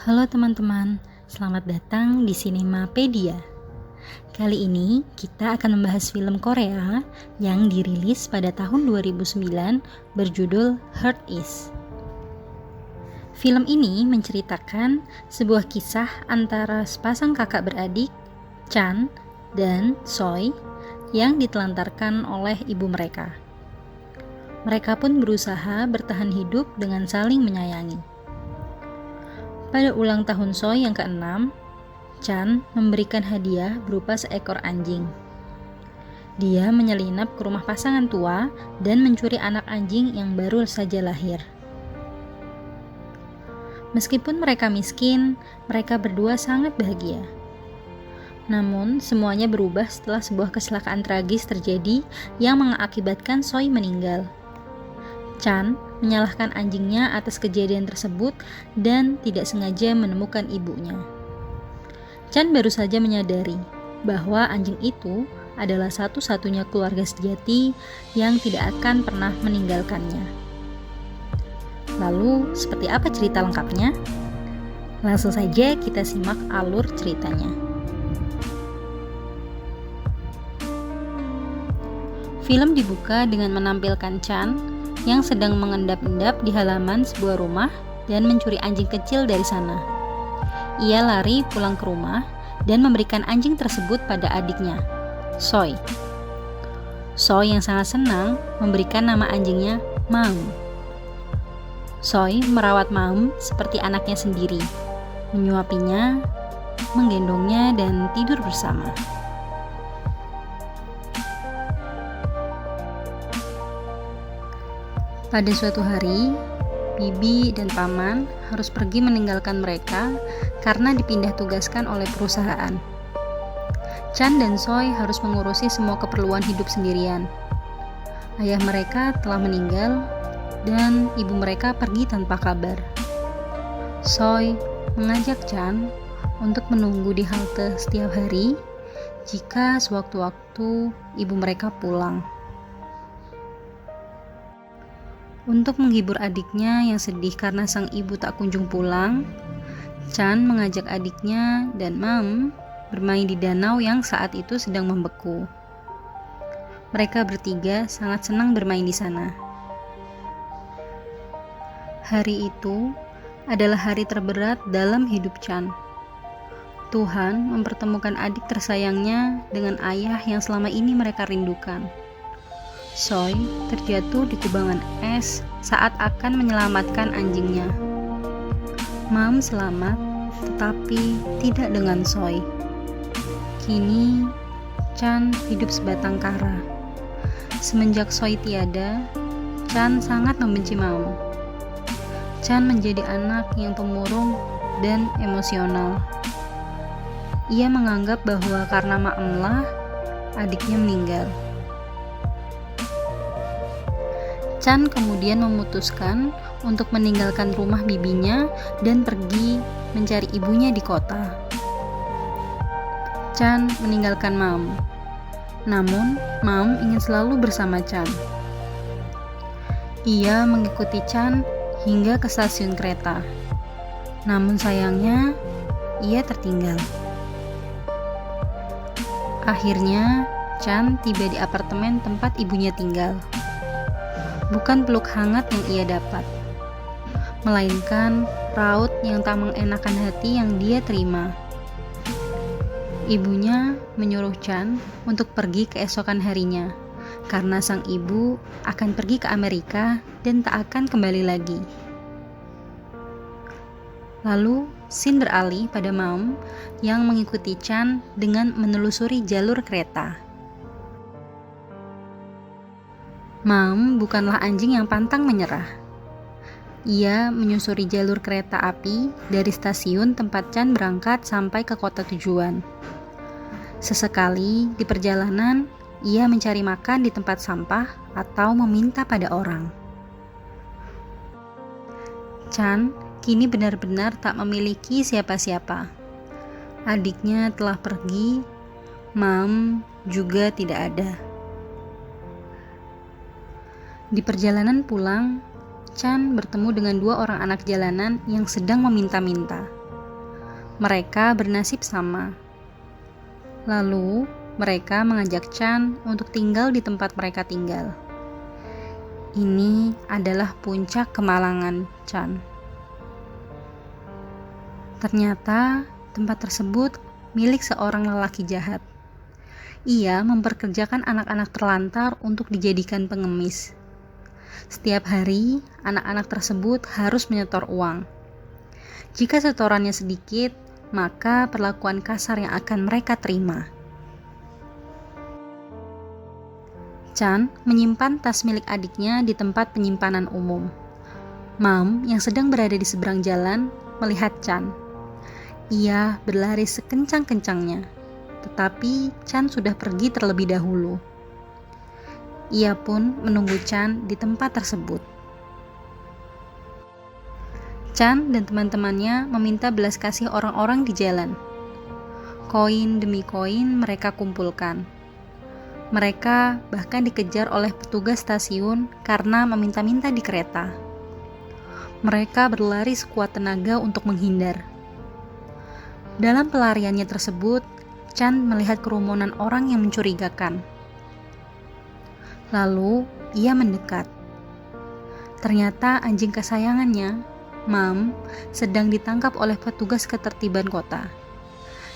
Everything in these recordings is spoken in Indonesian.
Halo teman-teman, selamat datang di Cinemapedia. Kali ini kita akan membahas film Korea yang dirilis pada tahun 2009 berjudul Heart Is. Film ini menceritakan sebuah kisah antara sepasang kakak beradik, Chan dan Soy, yang ditelantarkan oleh ibu mereka. Mereka pun berusaha bertahan hidup dengan saling menyayangi. Pada ulang tahun Soy yang ke-6, Chan memberikan hadiah berupa seekor anjing. Dia menyelinap ke rumah pasangan tua dan mencuri anak anjing yang baru saja lahir. Meskipun mereka miskin, mereka berdua sangat bahagia. Namun, semuanya berubah setelah sebuah kecelakaan tragis terjadi yang mengakibatkan Soy meninggal. Chan menyalahkan anjingnya atas kejadian tersebut dan tidak sengaja menemukan ibunya. Chan baru saja menyadari bahwa anjing itu adalah satu-satunya keluarga sejati yang tidak akan pernah meninggalkannya. Lalu, seperti apa cerita lengkapnya? Langsung saja kita simak alur ceritanya. Film dibuka dengan menampilkan Chan yang sedang mengendap-endap di halaman sebuah rumah dan mencuri anjing kecil dari sana. Ia lari pulang ke rumah dan memberikan anjing tersebut pada adiknya, Soy. Soy yang sangat senang memberikan nama anjingnya Maum. Soy merawat Maum seperti anaknya sendiri, menyuapinya, menggendongnya, dan tidur bersama. Pada suatu hari, bibi dan paman harus pergi meninggalkan mereka karena dipindah tugaskan oleh perusahaan. Chan dan Soy harus mengurusi semua keperluan hidup sendirian. Ayah mereka telah meninggal dan ibu mereka pergi tanpa kabar. Soy mengajak Chan untuk menunggu di halte setiap hari jika sewaktu-waktu ibu mereka pulang. Untuk menghibur adiknya yang sedih karena sang ibu tak kunjung pulang, Chan mengajak adiknya dan Maum bermain di danau yang saat itu sedang membeku. Mereka bertiga sangat senang bermain di sana. Hari itu adalah hari terberat dalam hidup Chan. Tuhan mempertemukan adik tersayangnya dengan ayah yang selama ini mereka rindukan. Soy terjatuh di kubangan es saat akan menyelamatkan anjingnya. Maum selamat, tetapi tidak dengan Soy. Kini, Chan hidup sebatang kara. Semenjak Soy tiada, Chan sangat membenci Maum. Chan menjadi anak yang pemurung dan emosional. Ia menganggap bahwa karena Maumlah adiknya meninggal. Chan kemudian memutuskan untuk meninggalkan rumah bibinya dan pergi mencari ibunya di kota. Chan meninggalkan Maum. Namun, Maum ingin selalu bersama Chan. Ia mengikuti Chan hingga ke stasiun kereta. Namun sayangnya, ia tertinggal. Akhirnya, Chan tiba di apartemen tempat ibunya tinggal. Bukan peluk hangat yang ia dapat, melainkan raut yang tak mengenakan hati yang dia terima. Ibunya menyuruh Chan untuk pergi keesokan harinya, karena sang ibu akan pergi ke Amerika dan tak akan kembali lagi. Lalu, scene beralih pada Maum yang mengikuti Chan dengan menelusuri jalur kereta. Maum bukanlah anjing yang pantang menyerah. Ia menyusuri jalur kereta api dari stasiun tempat Chan berangkat sampai ke kota tujuan. Sesekali di perjalanan, ia mencari makan di tempat sampah atau meminta pada orang. Chan kini benar-benar tak memiliki siapa-siapa. Adiknya telah pergi, Maum juga tidak ada. Di perjalanan pulang, Chan bertemu dengan dua orang anak jalanan yang sedang meminta-minta. Mereka bernasib sama. Lalu, mereka mengajak Chan untuk tinggal di tempat mereka tinggal. Ini adalah puncak kemalangan Chan. Ternyata, tempat tersebut milik seorang lelaki jahat. Ia memperkerjakan anak-anak terlantar untuk dijadikan pengemis. Setiap hari, anak-anak tersebut harus menyetor uang. Jika setorannya sedikit, maka perlakuan kasar yang akan mereka terima. Chan menyimpan tas milik adiknya di tempat penyimpanan umum. Mam yang sedang berada di seberang jalan melihat Chan. Ia berlari sekencang-kencangnya, tetapi Chan sudah pergi terlebih dahulu. Ia pun menunggu Chan di tempat tersebut. Chan dan teman-temannya meminta belas kasih orang-orang di jalan. Koin demi koin mereka kumpulkan. Mereka bahkan dikejar oleh petugas stasiun karena meminta-minta di kereta. Mereka berlari sekuat tenaga untuk menghindar. Dalam pelariannya tersebut, Chan melihat kerumunan orang yang mencurigakan. Lalu, ia mendekat. Ternyata anjing kesayangannya, Mam, sedang ditangkap oleh petugas ketertiban kota.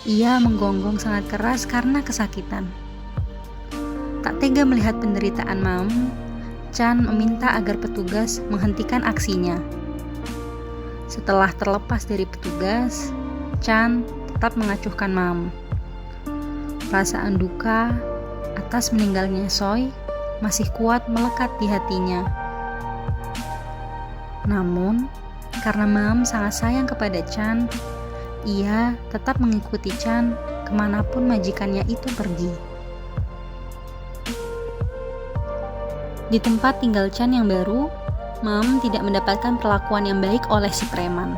Ia menggonggong sangat keras karena kesakitan. Tak tega melihat penderitaan Mam, Chan meminta agar petugas menghentikan aksinya. Setelah terlepas dari petugas, Chan tetap mengacuhkan Mam. Perasaan duka atas meninggalnya Soy masih kuat melekat di hatinya. Namun, karena Mam sangat sayang kepada Chan, ia tetap mengikuti Chan kemanapun majikannya itu pergi. Di tempat tinggal Chan yang baru, Mam tidak mendapatkan perlakuan yang baik oleh si preman.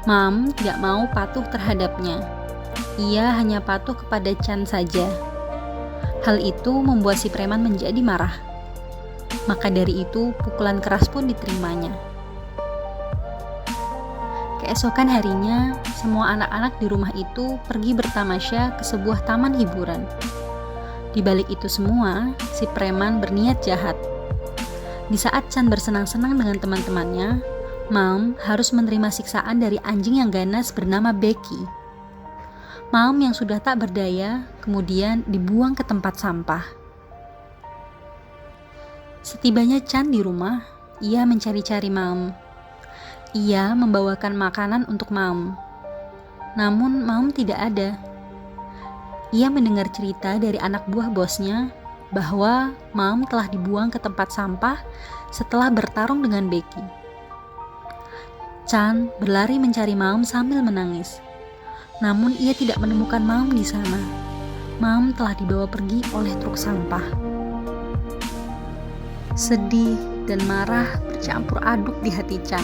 Mam tidak mau patuh terhadapnya. Ia hanya patuh kepada Chan saja. Hal itu membuat si preman menjadi marah. Maka dari itu, pukulan keras pun diterimanya. Keesokan harinya, semua anak-anak di rumah itu pergi bertamasya ke sebuah taman hiburan. Di balik itu semua, si preman berniat jahat. Di saat Chan bersenang-senang dengan teman-temannya, Mam harus menerima siksaan dari anjing yang ganas bernama Becky. Mam yang sudah tak berdaya kemudian dibuang ke tempat sampah. Setibanya Chan di rumah, ia mencari-cari Mam. Ia membawakan makanan untuk Mam. Namun Mam tidak ada. Ia mendengar cerita dari anak buah bosnya bahwa Mam telah dibuang ke tempat sampah setelah bertarung dengan Becky. Chan berlari mencari Mam sambil menangis. Namun ia tidak menemukan Mam di sana. Mam telah dibawa pergi oleh truk sampah. Sedih dan marah bercampur aduk di hati Chan.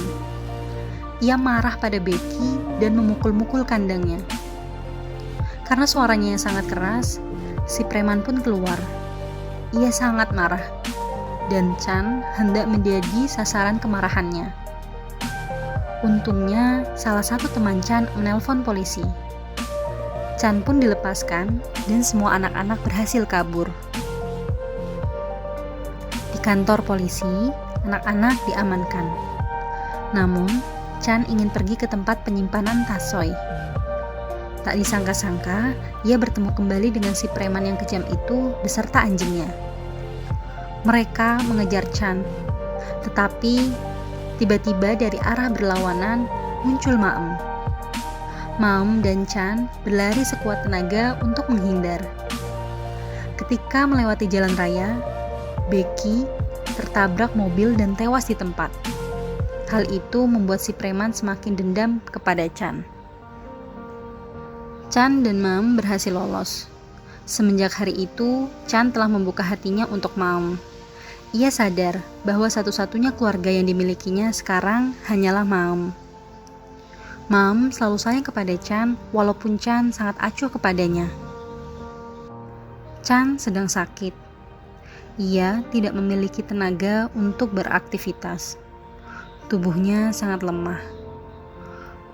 Ia marah pada Becky dan memukul-mukul kandangnya. Karena suaranya yang sangat keras, si preman pun keluar. Ia sangat marah, dan Chan hendak menjadi sasaran kemarahannya. Untungnya, salah satu teman Chan menelpon polisi. Chan pun dilepaskan, dan semua anak-anak berhasil kabur. Di kantor polisi, anak-anak diamankan. Namun, Chan ingin pergi ke tempat penyimpanan tas Soy. Tak disangka-sangka, ia bertemu kembali dengan si preman yang kejam itu beserta anjingnya. Mereka mengejar Chan, tetapi tiba-tiba dari arah berlawanan muncul Maem. Maem dan Chan berlari sekuat tenaga untuk menghindar. Ketika melewati jalan raya, Becky tertabrak mobil dan tewas di tempat. Hal itu membuat si preman semakin dendam kepada Chan. Chan dan Maem berhasil lolos. Semenjak hari itu, Chan telah membuka hatinya untuk Maem. Ia sadar bahwa satu-satunya keluarga yang dimilikinya sekarang hanyalah Maem. Maem selalu sayang kepada Chan walaupun Chan sangat acuh kepadanya. Chan sedang sakit. Ia tidak memiliki tenaga untuk beraktivitas. Tubuhnya sangat lemah.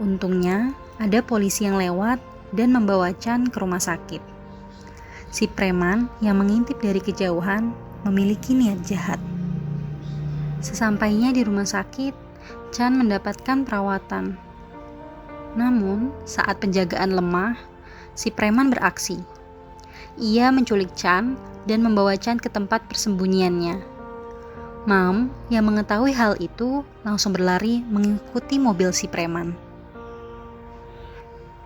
Untungnya, ada polisi yang lewat dan membawa Chan ke rumah sakit. Si preman yang mengintip dari kejauhan memiliki niat jahat. Sesampainya di rumah sakit, Chan mendapatkan perawatan. Namun, saat penjagaan lemah, si preman beraksi. Ia menculik Chan dan membawa Chan ke tempat persembunyiannya. Mam yang mengetahui hal itu langsung berlari mengikuti mobil si preman.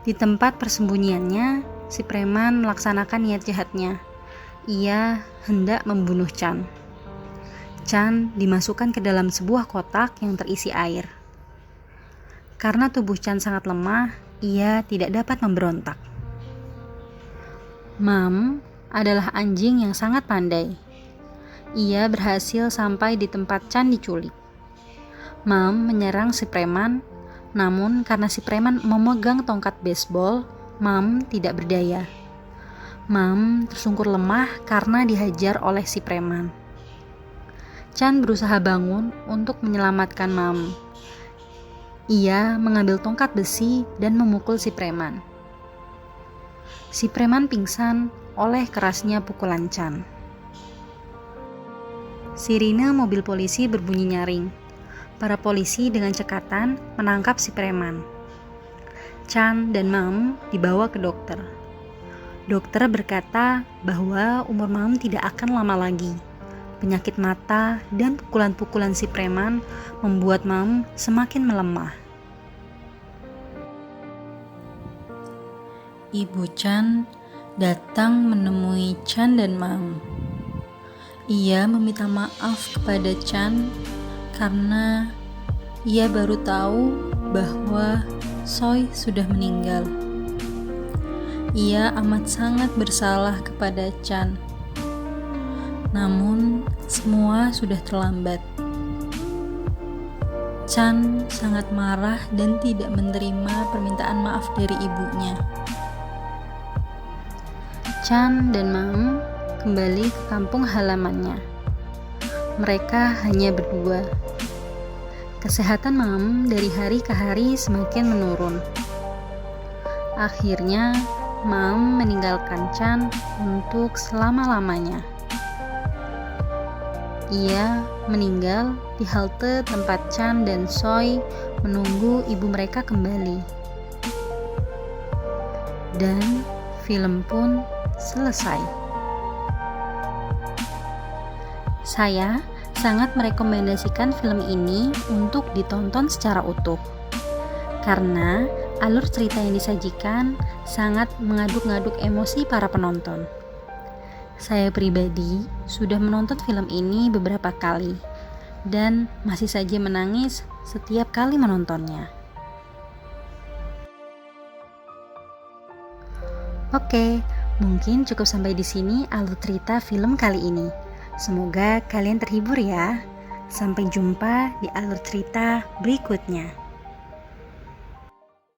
Di tempat persembunyiannya, si preman melaksanakan niat jahatnya. Ia hendak membunuh Chan. Chan dimasukkan ke dalam sebuah kotak yang terisi air. Karena tubuh Chan sangat lemah, ia tidak dapat memberontak. Mam adalah anjing yang sangat pandai. Ia berhasil sampai di tempat Chan diculik. Mam menyerang si preman, namun karena si preman memegang tongkat baseball, Mam tidak berdaya. Mam tersungkur lemah karena dihajar oleh si preman. Chan berusaha bangun untuk menyelamatkan Mam. Ia mengambil tongkat besi dan memukul si preman. Si preman pingsan oleh kerasnya pukulan Chan. Sirine mobil polisi berbunyi nyaring. Para polisi dengan cekatan menangkap si preman. Chan dan Mam dibawa ke dokter. Dokter berkata bahwa umur Mam tidak akan lama lagi. Penyakit mata dan pukulan-pukulan si preman membuat Mam semakin melemah. Ibu Chan datang menemui Chan dan Mam. Ia meminta maaf kepada Chan karena ia baru tahu bahwa Soy sudah meninggal. Ia amat sangat bersalah kepada Chan. Namun, semua sudah terlambat. Chan sangat marah dan tidak menerima permintaan maaf dari ibunya. Chan dan Mam kembali ke kampung halamannya. Mereka hanya berdua. Kesehatan Mam dari hari ke hari semakin menurun. Akhirnya, Mam meninggalkan Chan untuk selama-lamanya. Ia meninggal di halte tempat Chan dan Soy menunggu ibu mereka kembali. Dan film pun selesai. Saya sangat merekomendasikan film ini untuk ditonton secara utuh. Karena alur cerita yang disajikan sangat mengaduk-ngaduk emosi para penonton. Saya pribadi sudah menonton film ini beberapa kali dan masih saja menangis setiap kali menontonnya. Oke, mungkin cukup sampai di sini alur cerita film kali ini. Semoga kalian terhibur ya. Sampai jumpa di alur cerita berikutnya.